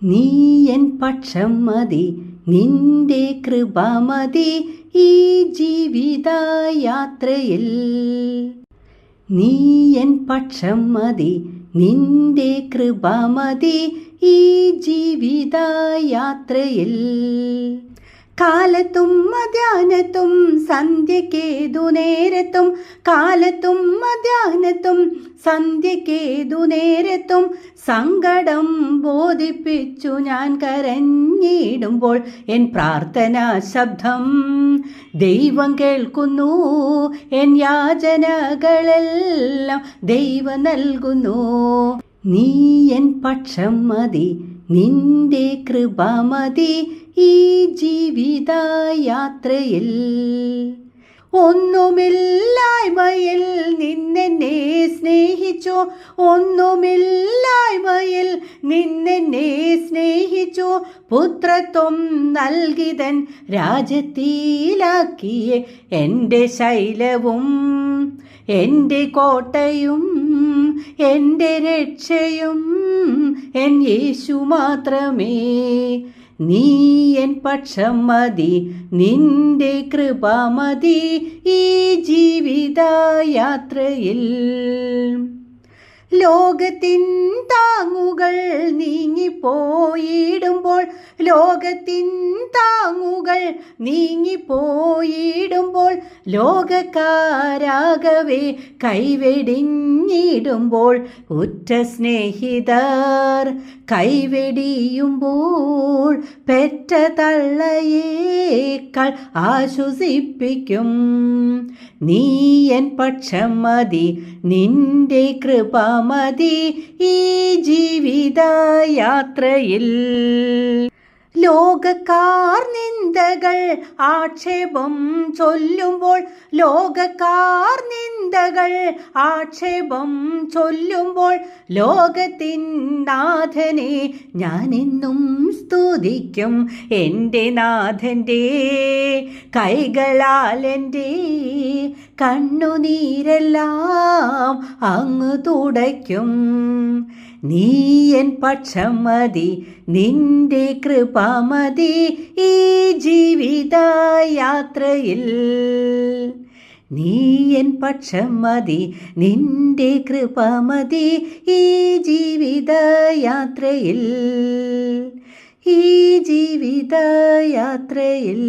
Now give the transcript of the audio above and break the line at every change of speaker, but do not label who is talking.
നീ എൻ പക്ഷം മതി, നിന്റെ കൃപ മതി ഈ ജീവിതയാത്രയിൽ. നീ എൻ പക്ഷം മതി, നിന്റെ കൃപ മതി ഈ ജീവിതയാത്രയിൽ. കാലത്തും മധ്യാഹ്നത്തും സന്ധ്യക്കേതു നേരത്തും, കാലത്തും മധ്യാഹ്നത്തും സന്ധ്യക്കേതു നേരത്തും സങ്കടം ബോധിപ്പിച്ചു ഞാൻ കരഞ്ഞിടുമ്പോൾ എൻ പ്രാർത്ഥനാ ശബ്ദം ദൈവം കേൾക്കുന്നു. എൻ യാചനകളെല്ലാം ദൈവം നൽകുന്നു. നീ എൻ പക്ഷം മതി, നിന്റെ കൃപ മതി ഈ ജീവിതയാത്രയിൽ. ഒന്നുമില്ലായ്മയിൽ നിന്നെന്നെ സ്നേഹിച്ചു, ഒന്നുമില്ലായ്മയിൽ നിന്നെന്നെ സ്നേഹിച്ചു. പുത്രത്വം നൽകിതൻ രാജ്യത്തിലാക്കിയേ എൻ്റെ ശൈലവും എൻ്റെ കോട്ടയും എൻ്റെ രക്ഷയും എൻ യേശു മാത്രമേ. നീ എൻ പക്ഷം മതി, നിന്റെ കൃപ മതി ഈ ജീവിതയാത്രയിൽ. ലോകത്തിൻ താങ്ങുകൾ നീങ്ങിപ്പോയിടുമ്പോൾ, ലോകത്തിൻ താങ്ങുകൾ നീങ്ങിപ്പോയിടുമ്പോൾ, ലോകക്കാരാകവേ കൈവെടിഞ്ഞിടുമ്പോൾ, ഉറ്റ സ്നേഹിതർ കൈവെടിയുമ്പോൾ പെറ്റ തള്ളയേക്കാൾ ആശ്വസിപ്പിക്കും. നീ എൻ പക്ഷം മതി, നിന്റെ കൃപ മതി ഈ ജീവിതയാത്രയിൽ. ലോകക്കാർ നിന്ദകൾ ആക്ഷേപം ചൊല്ലുമ്പോൾ, ലോകക്കാർ നിന്ദകൾ ആക്ഷേപം ചൊല്ലുമ്പോൾ, ലോകത്തിൻ നാഥനെ ഞാനെന്നും സ്തുതിക്കും. എൻ്റെ നാഥൻ്റെ കൈകളാൽ എൻ്റെ കണ്ണുനീരെല്ലാം അങ്ങ് തുടയ്ക്കും. നീ എൻ പക്ഷം മതി, നിന്റെ കൃപ മതി ഈ ജീവിതയാത്രയിൽ. നീ എൻ പക്ഷം മതി, നിന്റെ കൃപ മതി ഈ ജീവിതയാത്രയിൽ, ഈ ജീവിതയാത്രയിൽ.